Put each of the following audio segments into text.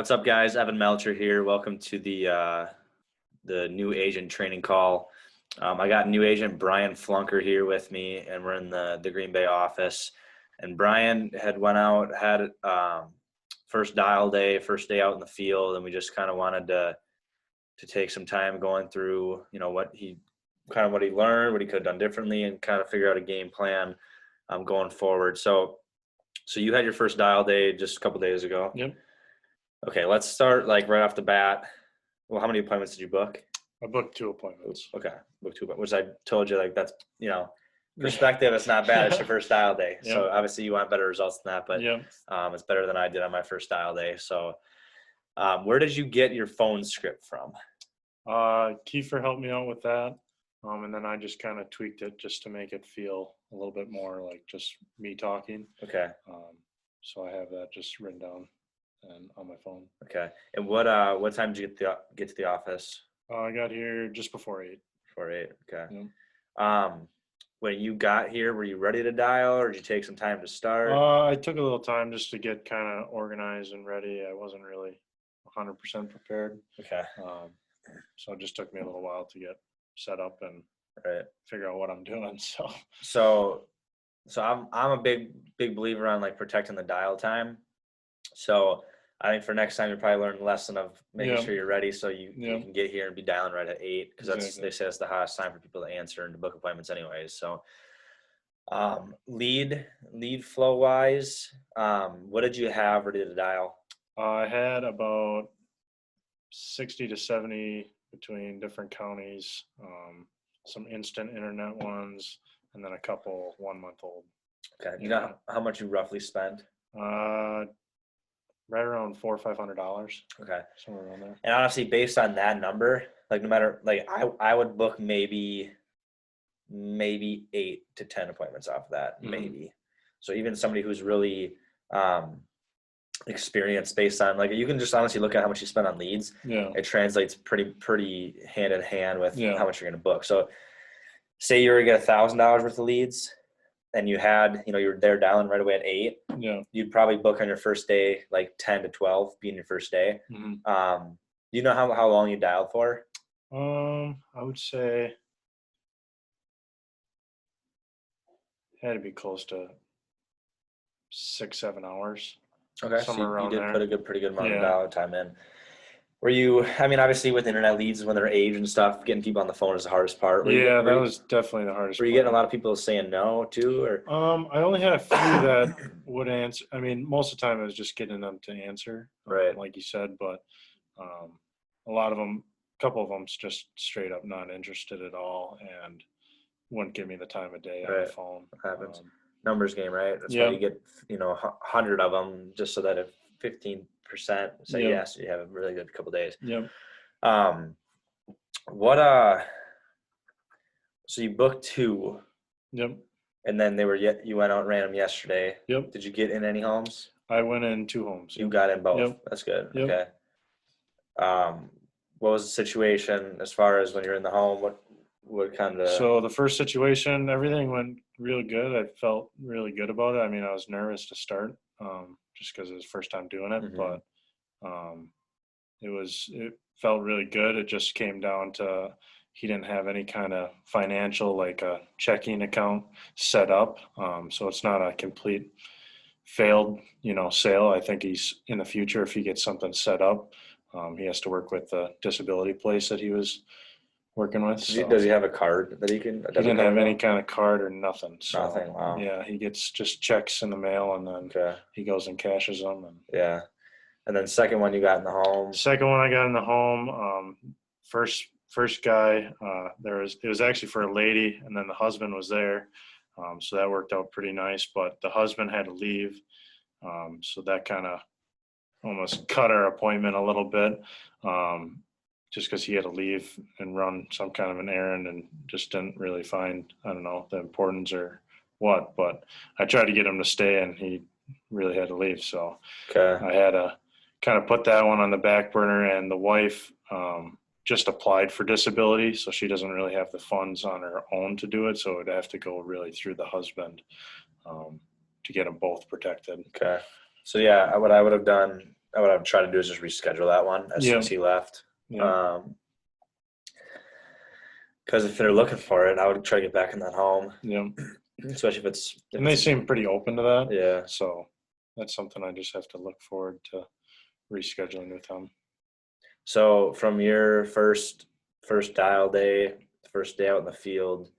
What's up, guys? Evan Melchior here. Welcome to the new agent training call. I got new agent Brian Flunker here with me, and we're in the Green Bay office. And Brian had went out, had first dial day, first day out in the field, and we just kind of wanted to take some time going through, what he learned, what he could have done differently, and kind of figure out a game plan going forward. So you had your first dial day just a couple days ago. Yep. Okay, let's start right off the bat. Well, how many appointments did you book? I booked 2 appointments. Okay, booked 2, which I told you, that's, perspective, it's not bad. It's your first dial day. Yep. So obviously you want better results than that, but yep. It's better than I did on my first dial day. So where did you get your phone script from? Kiefer helped me out with that. And then I just kind of tweaked it just to make it feel a little bit more like just me talking. Okay. So I have that just written down and on my phone. Okay. And what time did you get to the office? I got here just before 8. Before 8. Okay. Yep. When you got here, were you ready to dial, or did you take some time to start? I took a little time just to get kind of organized and ready. I wasn't really 100% prepared. Okay. So it just took me a little while to get set up and figure out what I'm doing. So I'm a big believer on protecting the dial time. So I think for next time, you'll probably learn the lesson of making sure you're ready so you can get here and be dialing right at 8, because they say that's the hottest time for people to answer and to book appointments anyways. So lead flow wise, what did you have ready to dial? I had about 60 to 70 between different counties, some instant internet ones, and then a couple 1-month-old. Okay. You know how much you roughly spent? Right around $400 or $500. Okay. Somewhere around there. And honestly, based on that number, no matter, I would book maybe 8 to 10 appointments off of that, maybe. So even somebody who's really experienced, based on you can just honestly look at how much you spend on leads. Yeah. It translates pretty hand in hand with how much you're going to book. So say you were going to get $1,000 worth of leads, and you had, you were there dialing right away at 8. Yeah. You'd probably book on your first day 10 to 12 being your first day. Do you know how long you dialed for? I would say it had to be close to 6-7 hours. Okay, somewhere so around you did there. put a pretty good amount of dial time in. Were you, obviously with internet leads, when they're age and stuff, getting people on the phone is the hardest part. That was definitely the hardest part. Were you getting a lot of people saying no too, or? I only had a few that would answer. Most of the time it was just getting them to answer, right? Like you said, but a lot of them, a couple of them, just straight up not interested at all and wouldn't give me the time of day on the phone. What happens? Numbers game, right? That's why you get 100 of them, just so that if 15% say yes, you have a really good couple days. Yep. So you booked 2. Yep. And then you went out and ran them yesterday. Yep. Did you get in any homes? I went in 2 homes. You got in both. Yep. That's good. Yep. Okay. What was the situation as far as when you're in the home? What kind of? So the first situation, everything went real good. I felt really good about it. I was nervous to start, just because it was the first time doing it, but it felt really good. It just came down to he didn't have any kind of financial, like a checking account set up. So it's not a complete failed, sale. I think he's in the future, if he gets something set up, he has to work with the disability place that he was working with. Does he have a card that he can? He didn't have any kind of card or nothing. So, nothing. Wow. Yeah, he gets just checks in the mail, and then he goes and cashes them. And then second one you got in the home. Second one I got in the home. First guy, it was actually for a lady, and then the husband was there, so that worked out pretty nice. But the husband had to leave, so that kind of almost cut our appointment a little bit. Just because he had to leave and run some kind of an errand and just didn't really find, I don't know, the importance or what, but I tried to get him to stay and he really had to leave. So I had to kind of put that one on the back burner, and the wife just applied for disability. So she doesn't really have the funds on her own to do it. So it'd have to go really through the husband to get them both protected. Okay. So yeah, what I would have done what I would try to do is just reschedule that one as soon as he left. Yeah. Because if they're looking for it, I would try to get back in that home. Yeah. Especially if it's. And they seem pretty open to that. Yeah. So that's something I just have to look forward to rescheduling with them. So from your first dial day, first day out in the field,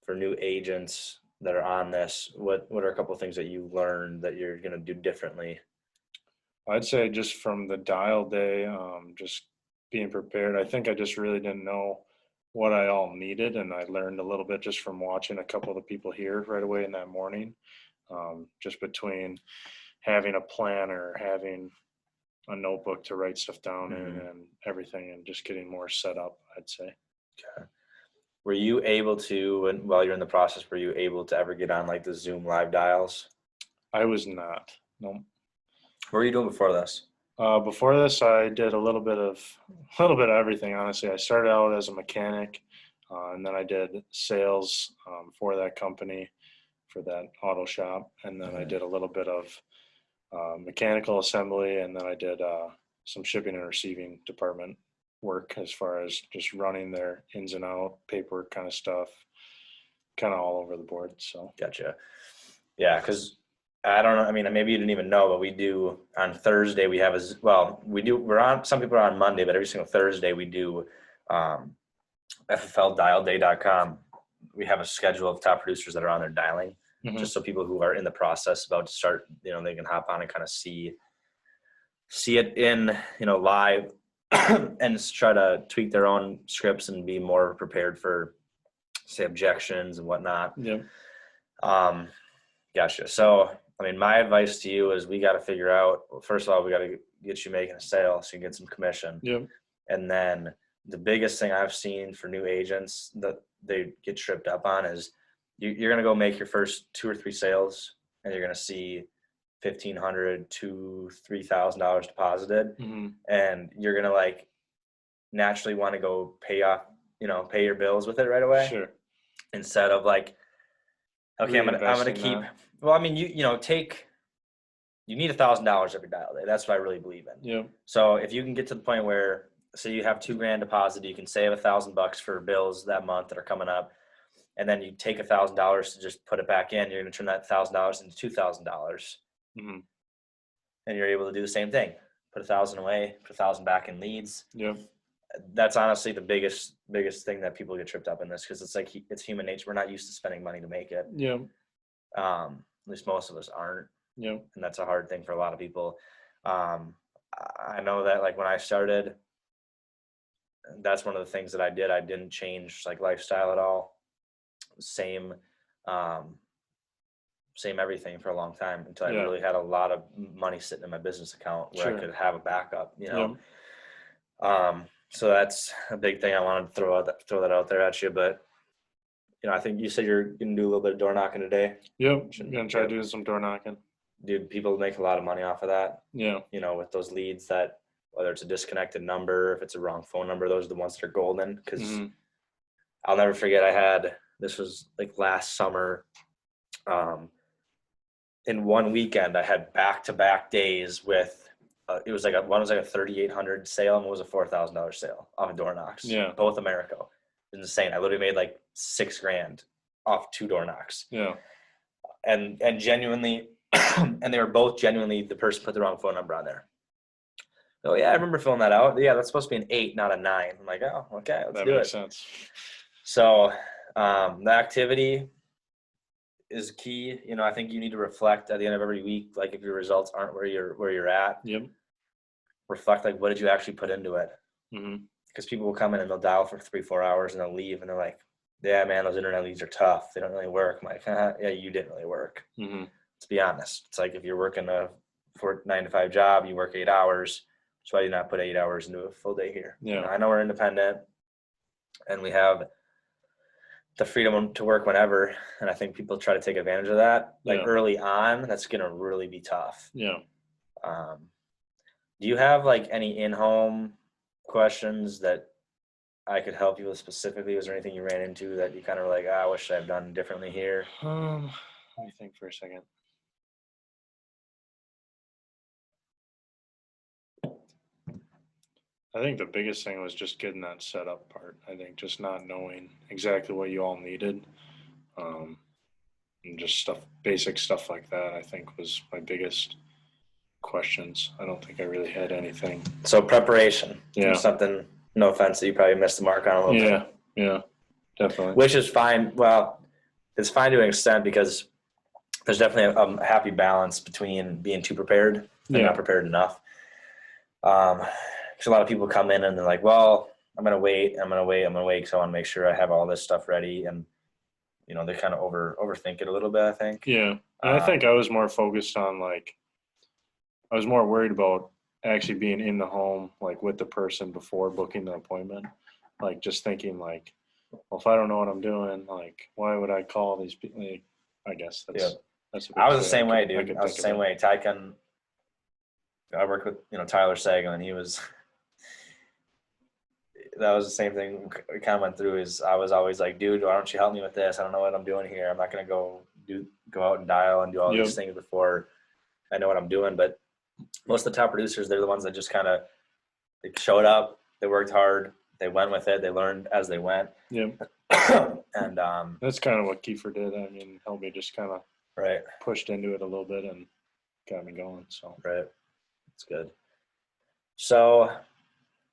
for new agents that are on this, what are a couple of things that you learned that you're going to do differently? I'd say just from the dial day, just being prepared. I think I just really didn't know what I all needed, and I learned a little bit just from watching a couple of the people here right away in that morning. Just between having a plan or having a notebook to write stuff down in and everything, and just getting more set up, I'd say. Okay. Were you able to, and while you're in the process, were you able to ever get on like the Zoom live dials? I was not. No. What were you doing before this? Before this, I did a little bit of everything. Honestly, I started out as a mechanic, and then I did sales for that company, for that auto shop, and then I did a little bit of mechanical assembly, and then I did some shipping and receiving department work as far as just running their ins and out paperwork kind of stuff, kind of all over the board. So Gotcha. Yeah, because I don't know. I mean, maybe you didn't even know, but we do on Thursday. We have we're on. Some people are on Monday, but every single Thursday we do FFLdialday.com. We have a schedule of top producers that are on there dialing, just so people who are in the process about to start, they can hop on and kind of see it in, live and just try to tweak their own scripts and be more prepared for, say, objections and whatnot. yeah, Gotcha. So, I mean, my advice to you is we got to figure out, first of all, we got to get you making a sale so you can get some commission. yeah, And then the biggest thing I've seen for new agents that they get tripped up on is you're going to go make your first 2 or 3 sales and you're going to see $1,500 to $3,000 deposited. And you're going to like naturally want to go pay your bills with it right away. Sure. Instead of like, okay, I'm gonna keep. That. Well, I mean, you need $1,000 every dial day. That's what I really believe in. Yeah. So if you can get to the point where, say you have $2,000 deposited, you can save $1,000 for bills that month that are coming up, and then you take $1,000 to just put it back in. You're gonna turn that $1,000 into $2,000, and you're able to do the same thing. Put $1,000 away, put $1,000 back in leads. Yeah. That's honestly the biggest thing that people get tripped up in this, because it's like it's human nature. We're not used to spending money to make it. Yeah. At least most of us aren't. Yeah. And that's a hard thing for a lot of people. I know that like when I started, that's one of the things that I did. I didn't change like lifestyle at all. Same everything for a long time until I really had a lot of money sitting in my business account where I could have a backup, So that's a big thing. I wanted to throw that out there at you, but I think you said you're going to do a little bit of door knocking today. Yep. I'm going to try doing some door knocking. Dude, people make a lot of money off of that. Yeah. With those leads that, whether it's a disconnected number, if it's a wrong phone number, those are the ones that are golden. Because I'll never forget, this was like last summer. In one weekend, I had back-to-back days with, one was like a 3,800 sale and one was a $4,000 sale off of door knocks. Yeah. Both Americo. It was insane. I literally made like $6,000 off 2 door knocks. Yeah. And genuinely, and they were both genuinely, the person put the wrong phone number on there. Oh yeah, I remember filling that out. Yeah, that's supposed to be an 8, not a 9. I'm like, oh, okay, let's do it. That makes sense. So the activity is key. I think you need to reflect at the end of every week, like if your results aren't where you're at. Yep. Reflect, like, what did you actually put into it? Because people will come in and they'll dial for 3-4 hours and they'll leave and they're like, yeah, man, those internet leads are tough. They don't really work. I'm like, yeah, you didn't really work. Let's be honest. It's like if you're working a 9-to-5 job, you work 8 hours. So why do you not put 8 hours into a full day here? Yeah. I know we're independent and we have the freedom to work whenever. And I think people try to take advantage of that. Like early on, that's going to really be tough. Yeah. Do you have like any in-home questions that I could help you with specifically? Was there anything you ran into that you kind of were like, I wish I've done differently here? Let me think for a second. I think the biggest thing was just getting that set up part. I think just not knowing exactly what you all needed, um, and just basic stuff like that, I think was my biggest questions. I don't think I really had anything. So preparation. Yeah. Something, no offense, that you probably missed the mark on a little bit. Yeah, definitely. Which is fine. Well, it's fine to an extent because there's definitely a happy balance between being too prepared and not prepared enough. Because a lot of people come in and they're like, well, I'm going to wait, because I want to make sure I have all this stuff ready. And, they kind of overthink it a little bit, I think. Yeah. And I think I was more focused on I was more worried about actually being in the home, with the person before booking the appointment. Just thinking well, if I don't know what I'm doing, why would I call these people? I guess that's a big I was the thing same way, dude. I was the same way. I worked with, Tyler Sagan, and that was the same thing we kind of went through. Is I was always like, dude, why don't you help me with this? I don't know what I'm doing here. I'm not going to go out and dial and do all these things before I know what I'm doing. But most of the top producers, they're the ones that just kind of showed up. They worked hard. They went with it. They learned as they went. Yeah. And that's kind of what Kiefer did. I mean, helped me just kind of pushed into it a little bit and got me going. So that's good. So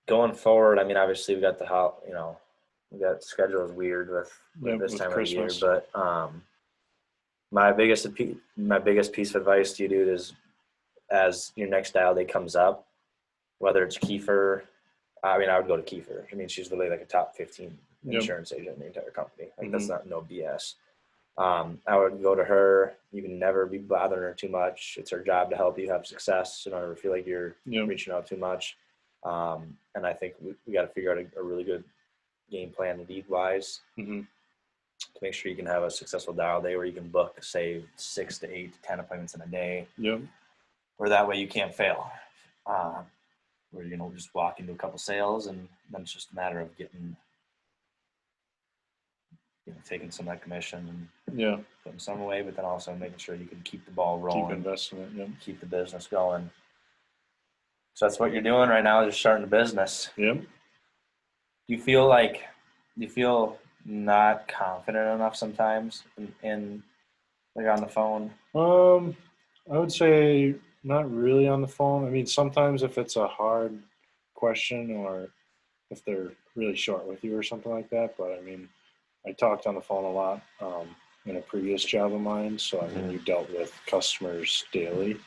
going forward, I mean, obviously we got we got schedules weird with this time Christmas. Of year, but my biggest piece of advice to you, dude, is as your next dial day comes up, whether it's Kiefer, I mean, I would go to Kiefer. I mean, she's literally like a top 15 insurance agent in the entire company. That's not no BS. I would go to her. You can never be bothering her too much. It's her job to help you have success. You don't ever feel like you're reaching out too much. And I think we got to figure out a really good game plan lead-wise to make sure you can have a successful dial day where you can book, say, 6 to 8 to 10 appointments in a day. Where that way you can't fail. Where just walk into a couple sales, and then it's just a matter of getting, taking some of that commission and putting some away, but then also making sure you can keep the ball rolling, keep investing it, keep the business going. So that's what you're doing right now, is just starting the business. Do you feel not confident enough sometimes in on the phone? I would say not really on the phone. I mean, sometimes if it's a hard question or if they're really short with you or something like that. But I mean, I talked on the phone a lot in a previous job of mine. So I mean, you dealt with customers daily.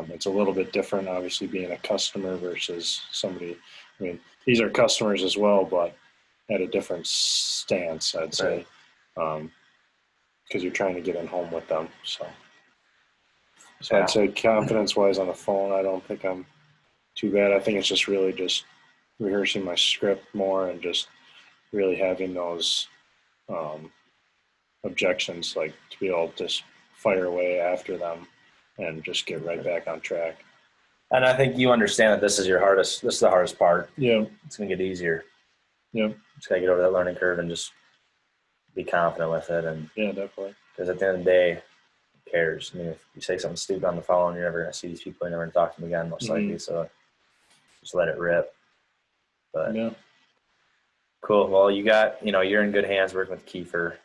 It's a little bit different, obviously, being a customer versus somebody. I mean, these are customers as well, but at a different stance, I'd say, because you're trying to get in home with them. So I'd say confidence-wise on the phone, I don't think I'm too bad. I think it's just really just rehearsing my script more and just really having those objections, to be able to just fire away after them and just get right back on track. And I think you understand that this is the hardest part. It's going to get easier. Just got to get over that learning curve and just be confident with it. And definitely. Because at the end of the day, who cares? I mean, if you say something stupid on the phone, you're never going to see these people. You're never going to talk to them again, most likely. So just let it rip. But cool. Well, you're in good hands working with Kiefer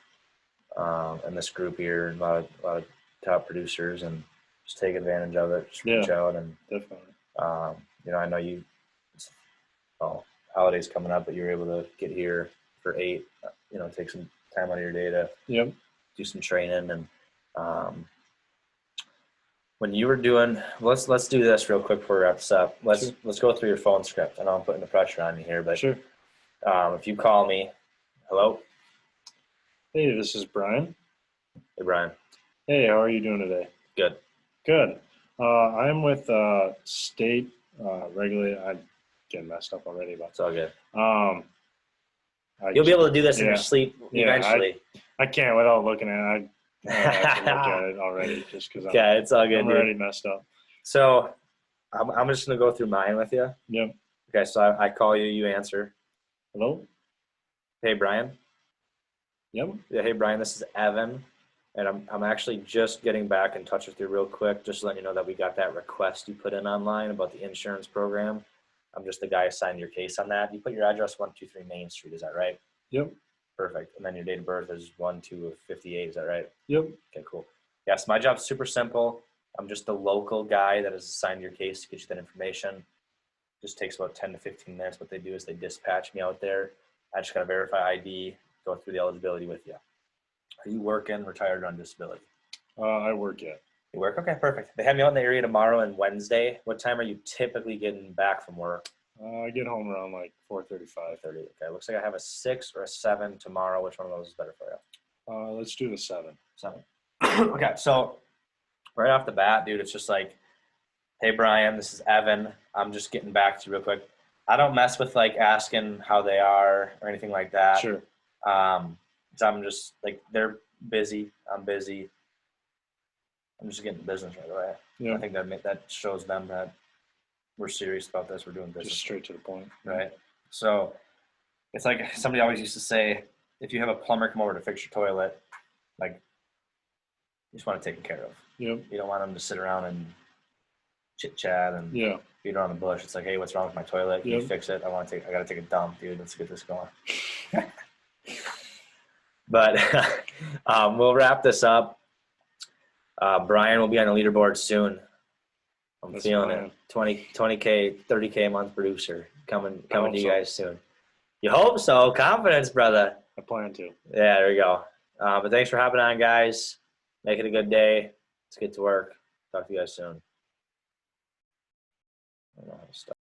and this group here, and a lot of top producers, and just take advantage of it. Just reach out and definitely. I know holidays coming up, but you were able to get here for 8. Take some time out of your day to do some training. And when you were doing, let's do this real quick before we wrap this up. Let's go through your phone script. I know I'm putting the pressure on you here, but if you call me, hello. Hey, this is Brian. Hey, Brian. Hey, how are you doing today? Good. I'm with state regulated. I'm getting messed up already, but it's all good. You'll be able to do this in your sleep eventually. I can't without looking at it. I have to look at it already just because it's all good. I'm already messed up. So I'm just going to go through mine with you. Okay, so I call you, you answer. Hello? Hey, Brian. Yeah, hey, Brian, this is Evan. And I'm actually just getting back in touch with you real quick, just to let you know that we got that request you put in online about the insurance program. I'm just the guy assigned your case on that. You put your address 123 Main Street. Is that right? Yep. Perfect. And then your date of birth is 1/2/58. Is that right? Yep. Okay, cool. Yes, my job's super simple. I'm just the local guy that is assigned your case to get you that information. Just takes about 10 to 15 minutes. What they do is they dispatch me out there. I just got to verify ID, go through the eligibility with you. Are you working, retired, or on disability? I work yet. You work? Okay, perfect. They have me out in the area tomorrow and Wednesday. What time are you typically getting back from work? I get home around like 4:35. 30. Okay, looks like I have a 6 or a 7 tomorrow. Which one of those is better for you? Let's do the 7. 7. Okay, so right off the bat, dude, it's just like, hey, Brian, this is Evan. I'm just getting back to you real quick. I don't mess with like asking how they are or anything like that. Sure. 'Cause I'm just like, they're busy. I'm busy. I'm just getting business right away. Yeah. I think that shows them that we're serious about this. We're doing business. Just straight to the point. Right. So it's like somebody always used to say, if you have a plumber come over to fix your toilet, like, you just want to take it care of. Yep. You don't want them to sit around and chit chat and beat around the bush. It's like, hey, what's wrong with my toilet? Can you fix it? I gotta take a dump, dude. Let's get this going. But we'll wrap this up. Brian will be on the leaderboard soon. I'm feeling it. 20K, 30K a month producer coming to you guys soon. You hope so. Confidence, brother. I plan to. Yeah, there we go. But thanks for hopping on, guys. Make it a good day. Let's get to work. Talk to you guys soon. I don't know how to start.